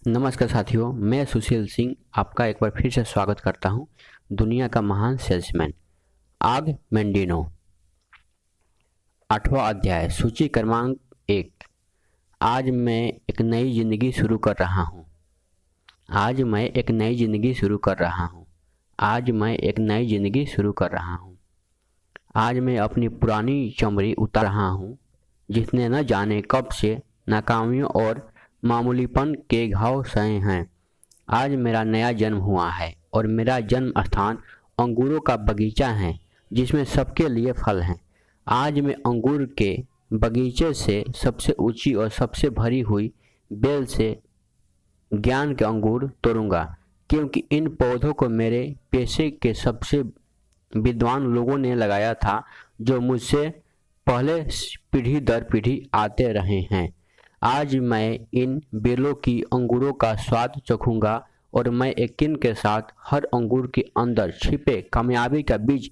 नमस्कार साथियों, मैं सुशील सिंह आपका एक बार फिर से स्वागत करता हूं। दुनिया का महान सेल्समैन आग मेंडिनो। 8वां अध्याय, सूची क्रमांक 1। आज मैं एक नई जिंदगी शुरू कर रहा हूं। आज मैं एक नई जिंदगी शुरू कर रहा हूं। आज मैं एक नई जिंदगी शुरू कर रहा हूं। आज मैं अपनी पुरानी चमड़ी उतार रहा हूं, जिसने न जाने कब से नाकामियों और मामूलीपन के घाव सहे हैं। आज मेरा नया जन्म हुआ है और मेरा जन्म स्थान अंगूरों का बगीचा है, जिसमें सबके लिए फल हैं। आज मैं अंगूर के बगीचे से सबसे ऊंची और सबसे भरी हुई बेल से ज्ञान के अंगूर तोड़ूंगा, क्योंकि इन पौधों को मेरे पेशे के सबसे विद्वान लोगों ने लगाया था, जो मुझसे पहले पीढ़ी दर पीढ़ी आते रहे हैं। आज मैं इन बेलों की अंगूरों का स्वाद चखूंगा और मैं यकीन के साथ हर अंगूर के अंदर छिपे कामयाबी का बीज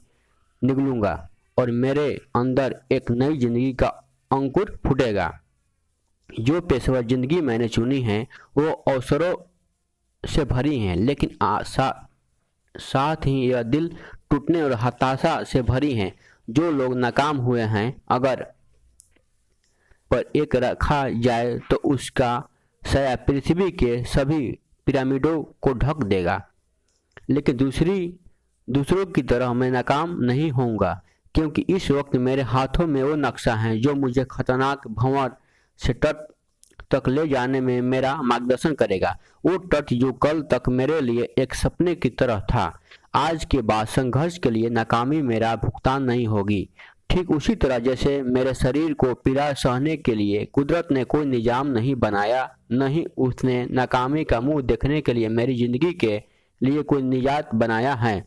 निगलूंगा और मेरे अंदर एक नई जिंदगी का अंकुर फूटेगा। जो पेशेवर जिंदगी मैंने चुनी है वो अवसरों से भरी है, लेकिन साथ ही यह दिल टूटने और हताशा से भरी है। जो लोग नाकाम हुए हैं, अगर पर एक रखा जाए तो उसका साया पृथ्वी के सभी पिरामिडों को ढक देगा। लेकिन दूसरों की तरह मैं नाकाम नहीं होऊंगा, क्योंकि इस वक्त मेरे हाथों में वो नक्शा है जो मुझे खतरनाक भंवर से तट तक ले जाने में मेरा मार्गदर्शन करेगा। वो तट जो कल तक मेरे लिए एक सपने की तरह था, आज के बाद संघर्ष के लिए नाकामी मेरा भुगतान नहीं होगी। ठीक उसी तरह जैसे मेरे शरीर को पीड़ा सहने के लिए कुदरत ने कोई निजाम नहीं बनाया, नहीं उसने नाकामी का मुंह देखने के लिए मेरी जिंदगी के लिए कोई निजात बनाया है।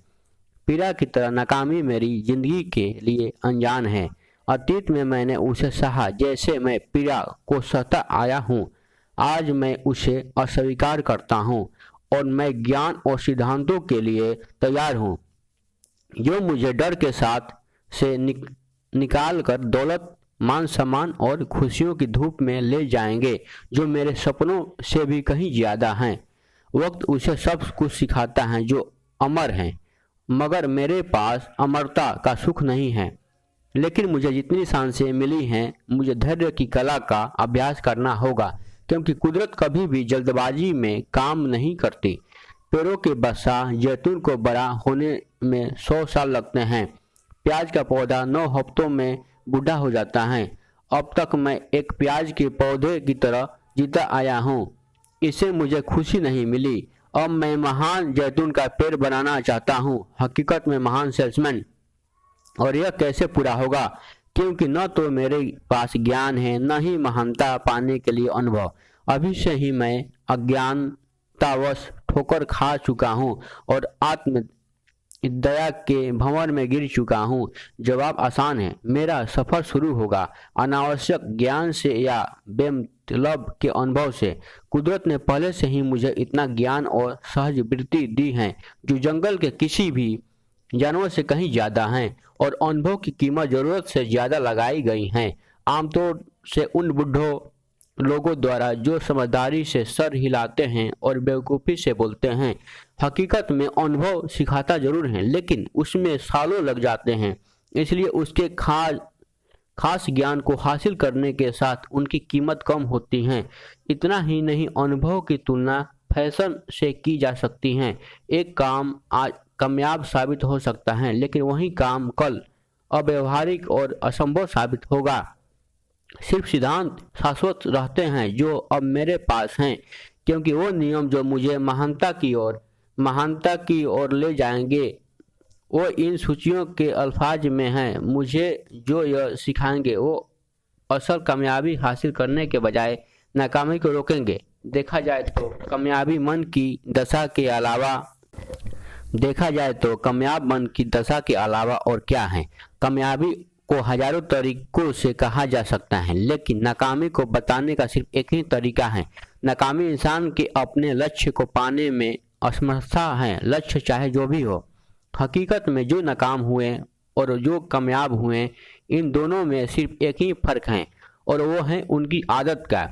पीड़ा की तरह नाकामी मेरी जिंदगी के लिए अनजान है। अतीत में मैंने उसे सहा जैसे मैं पीड़ा को सहता आया हूँ। आज मैं उसे अस्वीकार करता हूँ और मैं ज्ञान और सिद्धांतों के लिए तैयार हूँ, जो मुझे डर के साथ से निकाल कर दौलत, मान सम्मान और खुशियों की धूप में ले जाएंगे, जो मेरे सपनों से भी कहीं ज्यादा हैं। वक्त उसे सब कुछ सिखाता है जो अमर है, मगर मेरे पास अमरता का सुख नहीं है। लेकिन मुझे जितनी सांसें मिली हैं, मुझे धैर्य की कला का अभ्यास करना होगा, क्योंकि कुदरत कभी भी जल्दबाजी में काम नहीं करती। पेड़ों के बसा जैतून को बड़ा होने में 100 साल लगते हैं। प्याज का पौधा 9 हफ्तों में बूढ़ा हो जाता है। अब तक मैं एक प्याज के पौधे की तरह जीता आया हूँ। इससे मुझे खुशी नहीं मिली। अब मैं महान जैतून का पेड़ बनाना चाहता हूँ, हकीकत में महान सेल्समैन। और यह कैसे पूरा होगा, क्योंकि न तो मेरे पास ज्ञान है, न ही महानता पाने के लिए अनुभव। अभी से ही मैं अज्ञानतावश ठोकर खा चुका हूँ और आत्म दया के भंवर में गिर चुका हूँ। जवाब आसान है, मेरा सफर शुरू होगा अनावश्यक ज्ञान से या बेमतलब के अनुभव से। कुदरत ने पहले से ही मुझे इतना ज्ञान और सहज वृत्ति दी है, जो जंगल के किसी भी जानवर से कहीं ज्यादा हैं, और अनुभव की कीमत जरूरत से ज्यादा लगाई गई है, आमतौर से उन बुढ़ों लोगों द्वारा जो समझदारी से सर हिलाते हैं और बेवकूफ़ी से बोलते हैं। हकीकत में अनुभव सिखाता जरूर है, लेकिन उसमें सालों लग जाते हैं। इसलिए उसके खास ज्ञान को हासिल करने के साथ उनकी कीमत कम होती है। इतना ही नहीं, अनुभव की तुलना फैशन से की जा सकती है। एक काम आज कामयाब साबित हो सकता है, लेकिन वही काम कल अव्यवहारिक और असंभव साबित होगा। सिर्फ सिद्धांत शाश्वत रहते हैं जो अब मेरे पास हैं, क्योंकि वो नियम जो मुझे महानता की ओर ले जाएंगे, वो इन सूचियों के अल्फाज में हैं। मुझे जो यह सिखाएंगे वो असल कामयाबी हासिल करने के बजाय नाकामी को रोकेंगे। देखा जाए तो कामयाब मन की दशा के अलावा और क्या है। कामयाबी को हजारों तरीकों से कहा जा सकता है, लेकिन नाकामी को बताने का सिर्फ एक ही तरीका है। नाकामी इंसान के अपने लक्ष्य को पाने में असमर्थता है, लक्ष्य चाहे जो भी हो। हकीकत में जो नाकाम हुए और जो कामयाब हुए, इन दोनों में सिर्फ एक ही फर्क है, और वो है उनकी आदत का।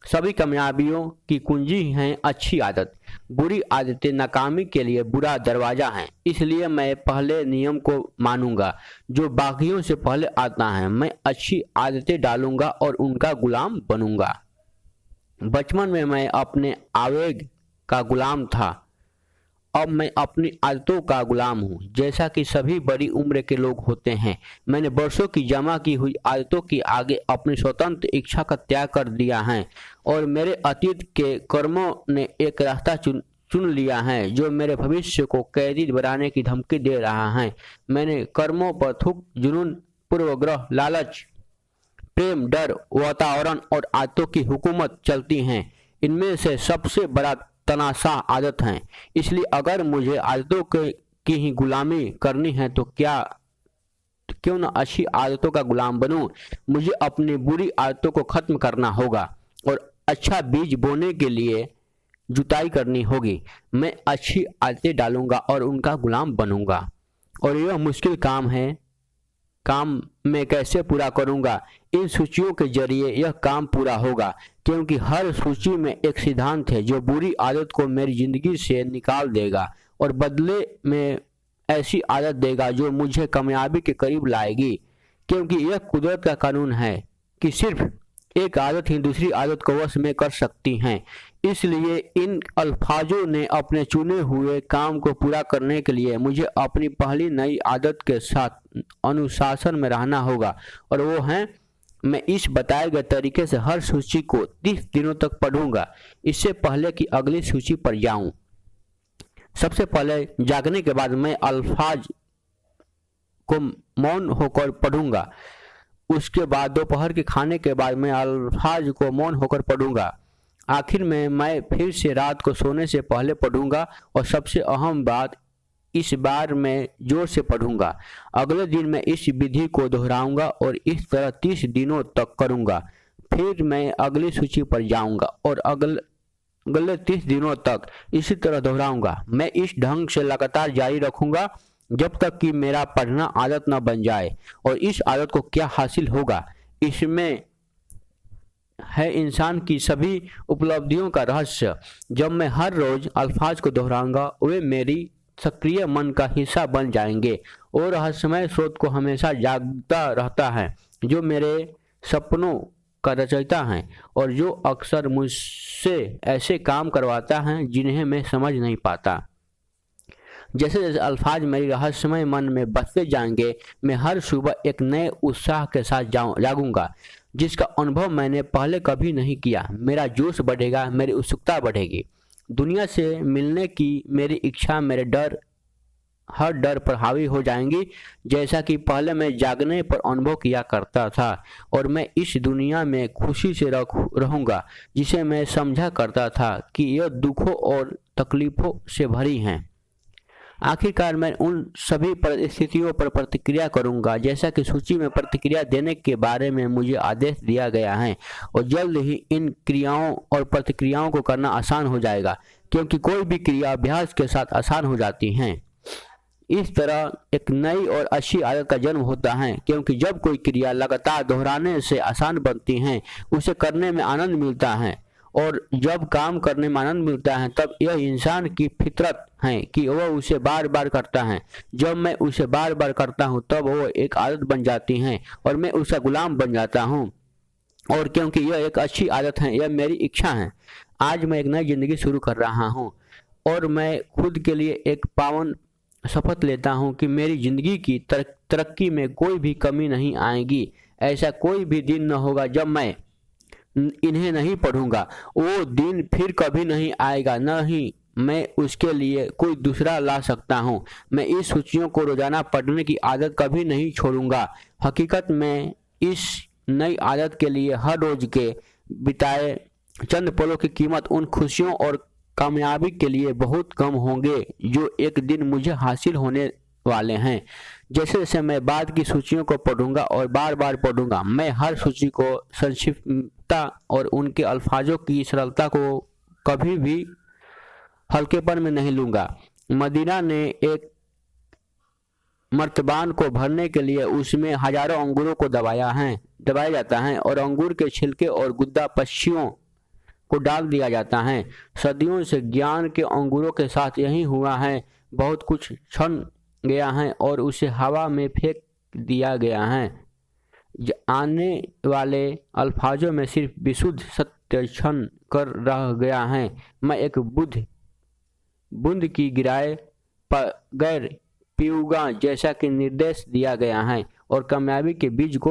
सभी कामयाबियों की कुंजी है अच्छी आदत। बुरी आदतें नाकामी के लिए बुरा दरवाजा हैं। इसलिए मैं पहले नियम को मानूंगा जो बाकियों से पहले आता है। मैं अच्छी आदतें डालूंगा और उनका गुलाम बनूंगा। बचपन में मैं अपने आवेग का गुलाम था, अब मैं अपनी आदतों का गुलाम हूँ। जैसा कि सभी बड़ी उम्र के लोग होते हैं, मैंने वर्षों की जमा की हुई आदतों के आगे अपनी स्वतंत्र इच्छा का त्याग कर दिया है और मेरे अतीत के कर्मों ने एक रास्ता चुन लिया है जो मेरे भविष्य को कैदी बनाने की धमकी दे रहा है। मैंने कर्मों पर थूक, जुनून, पूर्वग्रह, लालच, प्रेम, डर, वातावरण और आदतों की हुकूमत चलती हैं। इनमें से सबसे बड़ा तनाशाह आदत है। इसलिए अगर मुझे आदतों की ही गुलामी करनी है तो क्यों न अच्छी आदतों का गुलाम बनूं। मुझे अपनी बुरी आदतों को खत्म करना होगा और अच्छा बीज बोने के लिए जुताई करनी होगी। मैं अच्छी आदतें डालूंगा और उनका गुलाम बनूंगा और यह मुश्किल काम है। काम मैं कैसे पूरा करूंगा? इन सूचियों के जरिए यह काम पूरा होगा, क्योंकि हर सूची में एक सिद्धांत है जो बुरी आदत को मेरी जिंदगी से निकाल देगा और बदले में ऐसी आदत देगा जो मुझे कामयाबी के करीब लाएगी। क्योंकि यह कुदरत का कानून है कि सिर्फ एक आदत ही दूसरी आदत को वश में कर सकती है। इसलिए इन अल्फाजों ने अपने चुने हुए काम को पूरा करने के लिए मुझे अपनी पहली नई आदत के साथ अनुशासन में रहना होगा और वो है, मैं इस बताए गए तरीके से हर सूची को 30 दिनों तक पढ़ूंगा इससे पहले कि अगली सूची पर जाऊं। सबसे पहले जागने के बाद मैं अल्फाज को मौन होकर पढ़ूंगा। उसके बाद दोपहर के खाने के बाद मैं अल्फाज को मौन होकर पढ़ूंगा। आखिर में मैं फिर से रात को सोने से पहले पढ़ूंगा और सबसे अहम बात, इस बार मैं जोर से पढ़ूंगा। अगले दिन मैं इस विधि को दोहराऊंगा और इस तरह 30 दिनों तक करूंगा। फिर मैं अगली सूची पर जाऊंगा और अगले 30 दिनों तक इसी तरह दोहराऊंगा। मैं इस ढंग से लगातार जारी रखूंगा जब तक कि मेरा पढ़ना आदत न बन जाए। और इस आदत को क्या हासिल होगा? इसमें है इंसान की सभी उपलब्धियों का रहस्य। जब मैं हर रोज अल्फाज को दोहराऊंगा वे मेरी सक्रिय मन का हिस्सा बन जाएंगे और रहस्यमय स्रोत को हमेशा जागता रहता है जो मेरे सपनों का रचयिता है और जो अक्सर मुझसे ऐसे काम करवाता है जिन्हें मैं समझ नहीं पाता। जैसे जैसे अल्फाज मेरी रहस्यमय मन में बसते जाएंगे, मैं हर सुबह एक नए उत्साह के साथ जागूंगा जिसका अनुभव मैंने पहले कभी नहीं किया। मेरा जोश बढ़ेगा, मेरी उत्सुकता बढ़ेगी। दुनिया से मिलने की मेरी इच्छा हर डर पर हावी हो जाएंगी, जैसा कि पहले मैं जागने पर अनुभव किया करता था। और मैं इस दुनिया में खुशी से रहूंगा जिसे मैं समझा करता था कि यह दुखों और तकलीफों से भरी है। आखिरकार मैं उन सभी परिस्थितियों पर प्रतिक्रिया करूंगा जैसा कि सूची में प्रतिक्रिया देने के बारे में मुझे आदेश दिया गया है और जल्द ही इन क्रियाओं और प्रतिक्रियाओं को करना आसान हो जाएगा, क्योंकि कोई भी क्रिया अभ्यास के साथ आसान हो जाती है। इस तरह एक नई और अच्छी आदत का जन्म होता है, क्योंकि जब कोई क्रिया लगातार दोहराने से आसान बनती है उसे करने में आनंद मिलता है और जब काम करने में आनंद मिलता है तब यह इंसान की फितरत है कि वह उसे बार बार करता है। जब मैं उसे बार बार करता हूँ तब वो एक आदत बन जाती है और मैं उसका गुलाम बन जाता हूँ। और क्योंकि यह एक अच्छी आदत है, यह मेरी इच्छा है। आज मैं एक नई जिंदगी शुरू कर रहा हूँ और मैं खुद के लिए एक पावन शपथ लेता हूँ कि मेरी जिंदगी की तरक्की में कोई भी कमी नहीं आएगी। ऐसा कोई भी दिन न होगा जब मैं इन्हें नहीं पढ़ूंगा। वो दिन फिर कभी नहीं आएगा, न ही मैं उसके लिए कोई दूसरा ला सकता हूँ। मैं इस सूचियों को रोजाना पढ़ने की आदत कभी नहीं छोड़ूंगा। हकीकत में इस नई आदत के लिए हर रोज के बिताए चंद पलों की कीमत उन खुशियों और कामयाबी के लिए बहुत कम होंगे जो एक दिन मुझे हासिल होने वाले हैं। जैसे जैसे मैं बाद की सूचियों को पढ़ूंगा और बार बार पढ़ूंगा, मैं हर सूची को संक्षिप्तता और उनके अल्फाजों की सरलता को कभी भी हल्केपन में नहीं लूंगा। मदीना ने एक मर्तबान को भरने के लिए उसमें हजारों अंगूरों को दबाया जाता है और अंगूर के छिलके और गुद्दा पक्षियों को डाल दिया जाता है। सदियों से ज्ञान के अंगूरों के साथ यही हुआ है। बहुत कुछ क्षण गया है और उसे हवा में फेंक दिया गया है। आने वाले अल्फाजों में सिर्फ विशुद्ध सत्य क्षण कर रह गया है। मैं एक बूंद की गिराए बगैर पीऊंगा जैसा कि निर्देश दिया गया है और कामयाबी के बीज को